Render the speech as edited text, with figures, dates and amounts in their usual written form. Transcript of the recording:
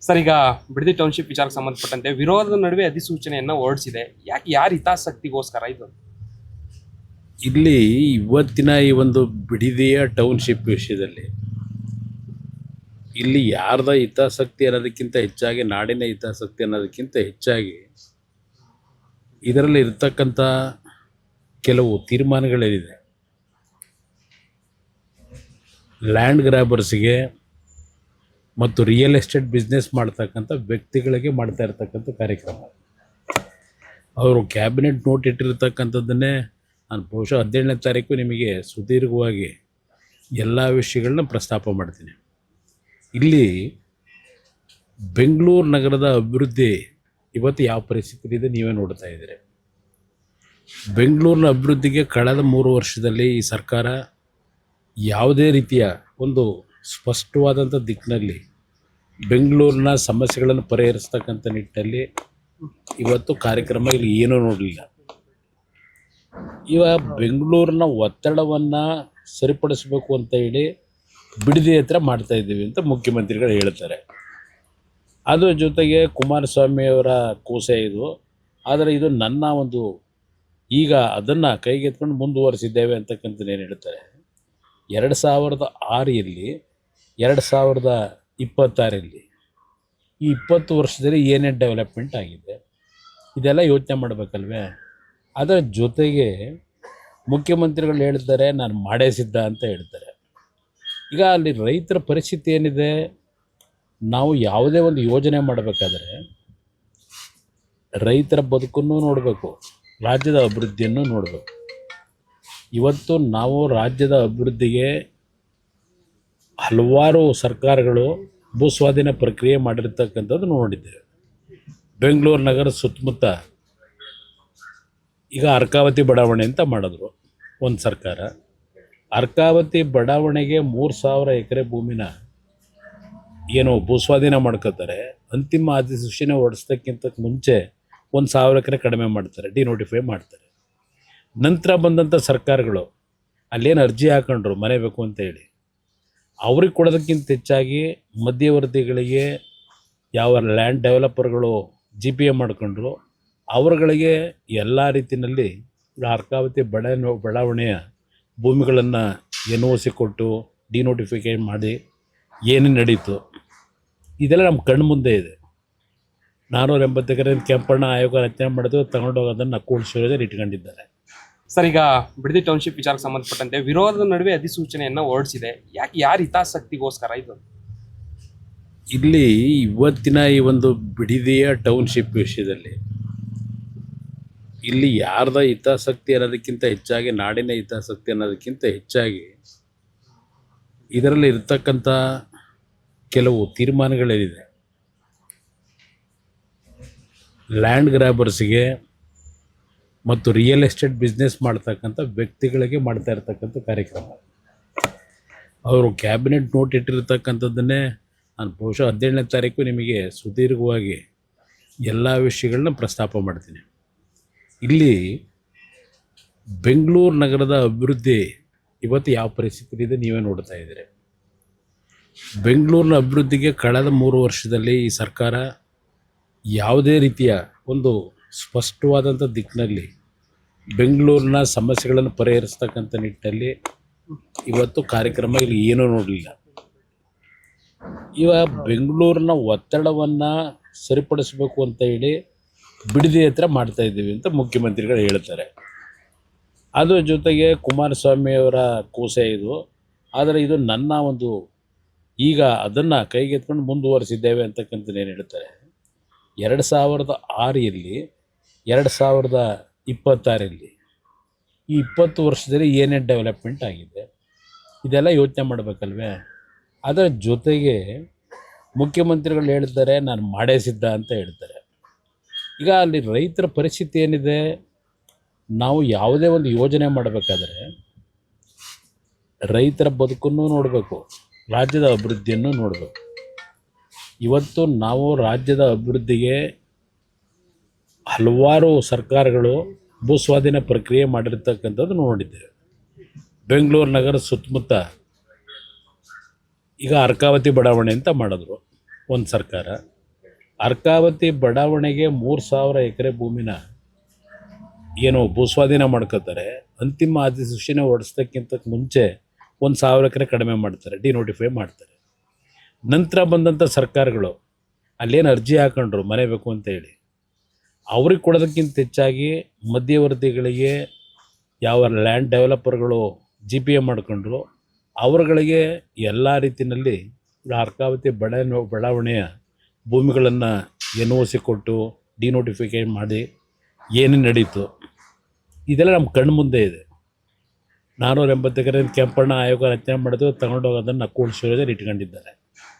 Sir, ಈಗ Bidadi township ವಿಚಾರಕ್ಕೆ ಸಂಬಂಧಪಟ್ಟಂತೆ ವಿರೋಧದ ನಡುವೆ ಅಧಿಸೂಚನೆಯನ್ನ ಹೊರಡಿಸಿದೆ. ಯಾರು ಹಿತಾಸಕ್ತಿಗೋಸ್ಕರ ಇದು? ಇಲ್ಲಿ ಇವತ್ತಿನ ಈ ಒಂದು ಬಿಡದಿಯ ಟೌನ್ಶಿಪ್ ವಿಷಯದಲ್ಲಿ ಇಲ್ಲಿ ಯಾರ್ದ ಹಿತಾಸಕ್ತಿ ಅನ್ನೋದಕ್ಕಿಂತ ಹೆಚ್ಚಾಗಿ ನಾಡಿನ ಹಿತಾಸಕ್ತಿ ಅನ್ನೋದಕ್ಕಿಂತ ಹೆಚ್ಚಾಗಿ ಇದರಲ್ಲಿ ಇರ್ತಕ್ಕಂಥ ಕೆಲವು ತೀರ್ಮಾನಗಳೇನಿದೆ, ಲ್ಯಾಂಡ್ ಗ್ರ್ಯಾಬರ್ಸ್ಗೆ ಮತ್ತು ರಿಯಲ್ ಎಸ್ಟೇಟ್ ಬಿಸ್ನೆಸ್ ಮಾಡ್ತಕ್ಕಂಥ ವ್ಯಕ್ತಿಗಳಿಗೆ ಮಾಡ್ತಾ ಇರ್ತಕ್ಕಂಥ ಕಾರ್ಯಕ್ರಮ. ಅವರು ಕ್ಯಾಬಿನೆಟ್ ನೋಟ್ ಇಟ್ಟಿರ್ತಕ್ಕಂಥದ್ದನ್ನೇ ನಾನು ಬಹುಶಃ 17ನೇ ತಾರೀಕು ನಿಮಗೆ ಸುದೀರ್ಘವಾಗಿ ಎಲ್ಲ ವಿಷಯಗಳನ್ನ ಪ್ರಸ್ತಾಪ ಮಾಡ್ತೀನಿ. ಇಲ್ಲಿ ಬೆಂಗಳೂರು ನಗರದ ಅಭಿವೃದ್ಧಿ ಇವತ್ತು ಯಾವ ಪರಿಸ್ಥಿತಿ ಇದೆ ನೀವೇ ನೋಡ್ತಾ ಇದ್ದೀರಿ. ಬೆಂಗಳೂರಿನ ಅಭಿವೃದ್ಧಿಗೆ ಕಳೆದ 3 ವರ್ಷದಲ್ಲಿ ಈ ಸರ್ಕಾರ ಯಾವುದೇ ರೀತಿಯ ಒಂದು ಸ್ಪಷ್ಟವಾದಂಥ ದಿಕ್ಕಿನಲ್ಲಿ ಬೆಂಗಳೂರಿನ ಸಮಸ್ಯೆಗಳನ್ನು ಪರಿಹರಿಸ್ತಕ್ಕಂಥ ನಿಟ್ಟಿನಲ್ಲಿ ಇವತ್ತು ಕಾರ್ಯಕ್ರಮ ಇಲ್ಲಿ ಏನೂ ನೋಡಲಿಲ್ಲ. ಬೆಂಗಳೂರಿನ ಒತ್ತಡವನ್ನು ಸರಿಪಡಿಸಬೇಕು ಅಂತ ಹೇಳಿ ಬಿಡದಿ ಹತ್ರ ಮಾಡ್ತಾ ಇದ್ದೀವಿ ಅಂತ ಮುಖ್ಯಮಂತ್ರಿಗಳು ಹೇಳ್ತಾರೆ. ಅದರ ಜೊತೆಗೆ ಕುಮಾರಸ್ವಾಮಿಯವರ ಕೂಸೆ ಇದು. ಆದರೆ ಇದು ನನ್ನ ಒಂದು ಈಗ ಅದನ್ನು ಕೈಗೆತ್ಕೊಂಡು ಮುಂದುವರಿಸಿದ್ದೇವೆ ಅಂತಕ್ಕಂಥ ಏನು ಹೇಳ್ತಾರೆ. 2006ರಲ್ಲಿ 2026ರಲ್ಲಿ ಈ 20 ವರ್ಷದಲ್ಲಿ ಏನೇನು ಡೆವಲಪ್ಮೆಂಟ್ ಆಗಿದೆ ಇದೆಲ್ಲ ಯೋಚನೆ ಮಾಡಬೇಕಲ್ವೇ. ಅದರ ಜೊತೆಗೆ ಮುಖ್ಯಮಂತ್ರಿಗಳು ಹೇಳ್ತಾರೆ ನಾನು ಮಾಡೇ ಸಿದ್ಧ ಅಂತ ಹೇಳ್ತಾರೆ. ಈಗ ಅಲ್ಲಿ ರೈತರ ಪರಿಸ್ಥಿತಿ ಏನಿದೆ, ನಾವು ಯಾವುದೇ ಒಂದು ಯೋಜನೆ ಮಾಡಬೇಕಾದ್ರೆ ರೈತರ ಬದುಕನ್ನು ನೋಡಬೇಕು, ರಾಜ್ಯದ ಅಭಿವೃದ್ಧಿಯನ್ನು ನೋಡಬೇಕು. ಇವತ್ತು ನಾವು ರಾಜ್ಯದ ಅಭಿವೃದ್ಧಿಗೆ ಹಲವಾರು ಸರ್ಕಾರಗಳು ಭೂಸ್ವಾಧೀನ ಪ್ರಕ್ರಿಯೆ ಮಾಡಿರ್ತಕ್ಕಂಥದ್ದು ನೋಡಿದ್ದೇವೆ. ಬೆಂಗಳೂರು ನಗರ ಸುತ್ತಮುತ್ತ ಈಗ ಅರ್ಕಾವತಿ ಬಡಾವಣೆ ಅಂತ ಮಾಡಿದ್ರು ಒಂದು ಸರ್ಕಾರ. ಅರ್ಕಾವತಿ ಬಡಾವಣೆಗೆ 3000 ಎಕರೆ ಭೂಮಿನ ಏನು ಭೂಸ್ವಾಧೀನ ಮಾಡ್ಕೋತಾರೆ. ಅಂತಿಮ ಅಧಿಸೂಚನೆ ಹೊರಡಿಸೋದಕ್ಕಿಂತ ಮುಂಚೆ 1000 ಎಕರೆ ಕಡಿಮೆ ಮಾಡ್ತಾರೆ, ಡಿನೋಟಿಫೈ ಮಾಡ್ತಾರೆ. ನಂತರ ಬಂದಂಥ ಸರ್ಕಾರಗಳು ಅಲ್ಲೇನು ಅರ್ಜಿ ಹಾಕೊಂಡ್ರು ಮನೆ ಬೇಕು ಅಂತ ಹೇಳಿ, ಅವ್ರಿಗೆ ಕೊಡೋದಕ್ಕಿಂತ ಹೆಚ್ಚಾಗಿ ಮಧ್ಯವರ್ತಿಗಳಿಗೆ ಯಾವ ಲ್ಯಾಂಡ್ ಡೆವಲಪರ್ಗಳು GPA ಮಾಡ್ಕೊಂಡ್ರು ಅವರುಗಳಿಗೆ ಎಲ್ಲ ರೀತಿಯಲ್ಲಿ ಅರ್ಕಾವತಿ ಬಡಾವಣೆಯ ಭೂಮಿಗಳನ್ನು NOC ಕೊಟ್ಟು ಡಿನೋಟಿಫಿಕೇಷನ್ ಮಾಡಿ ಏನೇನು ನಡೀತು ಇದೆಲ್ಲ ನಮ್ಮ ಕಣ್ಣು ಮುಂದೆ ಇದೆ. 480 ಎಕರೆ ಕೆಂಪಣ್ಣ ಆಯೋಗ ರಚನೆ ಮಾಡಿದ್ರು, ತಗೊಂಡೋಗೋದನ್ನು ಕೂಡಿಸೋದೇ ಇಟ್ಕೊಂಡಿದ್ದಾರೆ. ಸರ್, ಈಗ ಬಿಡದಿ ಟೌನ್ಶಿಪ್ ವಿಚಾರಕ್ಕೆ ಸಂಬಂಧಪಟ್ಟಂತೆ ವಿರೋಧದ ನಡುವೆ ಅಧಿಸೂಚನೆಯನ್ನ ಹೊರಡಿಸಿದೆ. ಯಾರು ಹಿತಾಸಕ್ತಿಗೋಸ್ಕರ ಇದು? ಇಲ್ಲಿ ಇವತ್ತಿನ ಈ ಒಂದು ಬಿಡದಿಯ ಟೌನ್ಶಿಪ್ ವಿಷಯದಲ್ಲಿ ಇಲ್ಲಿ ಯಾರ್ದ ಹಿತಾಸಕ್ತಿ ಅನ್ನೋದಕ್ಕಿಂತ ಹೆಚ್ಚಾಗಿ ನಾಡಿನ ಹಿತಾಸಕ್ತಿ ಅನ್ನೋದಕ್ಕಿಂತ ಹೆಚ್ಚಾಗಿ ಇದರಲ್ಲಿ ಇರ್ತಕ್ಕಂಥ ಕೆಲವು ತೀರ್ಮಾನಗಳೇನಿದೆ, ಲ್ಯಾಂಡ್ ಗ್ರ್ಯಾಬರ್ಸ್ಗೆ ಮತ್ತು ರಿಯಲ್ ಎಸ್ಟೇಟ್ ಬಿಸ್ನೆಸ್ ಮಾಡ್ತಕ್ಕಂಥ ವ್ಯಕ್ತಿಗಳಿಗೆ ಮಾಡ್ತಾ ಇರ್ತಕ್ಕಂಥ ಕಾರ್ಯಕ್ರಮ. ಅವರು ಕ್ಯಾಬಿನೆಟ್ ನೋಟ್ ಇಟ್ಟಿರ್ತಕ್ಕಂಥದ್ದನ್ನೇ ನಾನು ಬಹುಶಃ 17ನೇ ತಾರೀಕು ನಿಮಗೆ ಸುದೀರ್ಘವಾಗಿ ಎಲ್ಲ ವಿಷಯಗಳನ್ನ ಪ್ರಸ್ತಾಪ ಮಾಡ್ತೀನಿ. ಇಲ್ಲಿ ಬೆಂಗಳೂರು ನಗರದ ಅಭಿವೃದ್ಧಿ ಇವತ್ತು ಯಾವ ಪರಿಸ್ಥಿತಿ ಇದೆ ನೀವೇ ನೋಡ್ತಾ ಇದ್ದೀರಿ. ಬೆಂಗಳೂರಿನ ಅಭಿವೃದ್ಧಿಗೆ ಕಳೆದ 3 ವರ್ಷದಲ್ಲಿ ಈ ಸರ್ಕಾರ ಯಾವುದೇ ರೀತಿಯ ಒಂದು ಸ್ಪಷ್ಟವಾದಂಥ ದಿಕ್ಕಿನಲ್ಲಿ ಬೆಂಗಳೂರಿನ ಸಮಸ್ಯೆಗಳನ್ನು ಪರಿಹರಿಸ್ತಕ್ಕಂಥ ನಿಟ್ಟಿನಲ್ಲಿ ಇವತ್ತು ಕಾರ್ಯಕ್ರಮ ಇಲ್ಲಿ ಏನೂ ನೋಡಲಿಲ್ಲ. ಬೆಂಗಳೂರಿನ ಒತ್ತಡವನ್ನು ಸರಿಪಡಿಸಬೇಕು ಅಂತ ಹೇಳಿ ಬಿಡದಿ ಹತ್ರ ಮಾಡ್ತಾ ಇದ್ದೀವಿ ಅಂತ ಮುಖ್ಯಮಂತ್ರಿಗಳು ಹೇಳ್ತಾರೆ. ಅದರ ಜೊತೆಗೆ ಕುಮಾರಸ್ವಾಮಿಯವರ ಕೂಸೆ ಇದು. ಆದರೆ ಇದು ನನ್ನ ಒಂದು ಈಗ ಅದನ್ನು ಕೈಗೆತ್ಕೊಂಡು ಮುಂದುವರಿಸಿದ್ದೇವೆ ಅಂತಕ್ಕಂಥ ಏನು ಹೇಳ್ತಾರೆ. 2006ರಲ್ಲಿ 2026ರಲ್ಲಿ ಈ 20 ವರ್ಷದಲ್ಲಿ ಏನೇನು ಡೆವಲಪ್ಮೆಂಟ್ ಆಗಿದೆ ಇದೆಲ್ಲ ಯೋಚನೆ ಮಾಡಬೇಕಲ್ವೇ. ಅದರ ಜೊತೆಗೆ ಮುಖ್ಯಮಂತ್ರಿಗಳು ಹೇಳ್ತಾರೆ ನಾನು ಮಾಡೇ ಸಿದ್ಧ ಅಂತ ಹೇಳ್ತಾರೆ. ಈಗ ಅಲ್ಲಿ ರೈತರ ಪರಿಸ್ಥಿತಿ ಏನಿದೆ, ನಾವು ಯಾವುದೇ ಒಂದು ಯೋಜನೆ ಮಾಡಬೇಕಾದ್ರೆ ರೈತರ ಬದುಕನ್ನು ನೋಡಬೇಕು, ರಾಜ್ಯದ ಅಭಿವೃದ್ಧಿಯನ್ನು ನೋಡಬೇಕು. ಇವತ್ತು ನಾವು ರಾಜ್ಯದ ಅಭಿವೃದ್ಧಿಗೆ ಹಲವಾರು ಸರ್ಕಾರಗಳು ಭೂಸ್ವಾಧೀನ ಪ್ರಕ್ರಿಯೆ ಮಾಡಿರ್ತಕ್ಕಂಥದ್ದು ನೋಡಿದ್ದೇವೆ. ಬೆಂಗಳೂರು ನಗರ ಸುತ್ತಮುತ್ತ ಈಗ ಅರ್ಕಾವತಿ ಬಡಾವಣೆ ಅಂತ ಮಾಡಿದ್ರು ಒಂದು ಸರ್ಕಾರ. ಅರ್ಕಾವತಿ ಬಡಾವಣೆಗೆ 3,000 ಎಕರೆ ಭೂಮಿನ ಏನು ಭೂಸ್ವಾಧೀನ ಮಾಡ್ಕೋತಾರೆ, ಅಂತಿಮ ಅಧಿಸೂಚನೆ ಹೊರಡಿಸೋದಕ್ಕಿಂತ ಮುಂಚೆ 1,000 ಎಕರೆ ಕಡಿಮೆ ಮಾಡ್ತಾರೆ, ಡಿನೋಟಿಫೈ ಮಾಡ್ತಾರೆ. ನಂತರ ಬಂದಂಥ ಸರ್ಕಾರಗಳು ಅಲ್ಲೇನು ಅರ್ಜಿ ಹಾಕೊಂಡ್ರು ಮನೆ ಬೇಕು ಅಂತ ಹೇಳಿ, ಅವ್ರಿಗೆ ಕೊಡೋದಕ್ಕಿಂತ ಹೆಚ್ಚಾಗಿ ಮಧ್ಯವರ್ತಿಗಳಿಗೆ ಯಾವ ಲ್ಯಾಂಡ್ ಡೆವಲಪರ್ಗಳು GPA ಮಾಡ್ಕೊಂಡ್ರು ಅವರುಗಳಿಗೆ ಎಲ್ಲ ರೀತಿಯಲ್ಲಿ ಅರ್ಕಾವತಿ ಬಡಾವಣೆಯ ಭೂಮಿಗಳನ್ನು NOC ಕೊಟ್ಟು ಡಿನೋಟಿಫಿಕೇಷನ್ ಮಾಡಿ ಏನೇನು ನಡೀತು ಇದೆಲ್ಲ ನಮ್ಮ ಕಣ್ಣು ಮುಂದೆ ಇದೆ. 480 ಎಕರೆ ಕೆಂಪಣ್ಣ ಆಯೋಗ ರಚನೆ ಮಾಡಿದ್ರು, ತಗೊಂಡೋಗೋದನ್ನು ಕೂಡಿಸೋದೇ ಇಟ್ಕೊಂಡಿದ್ದಾರೆ.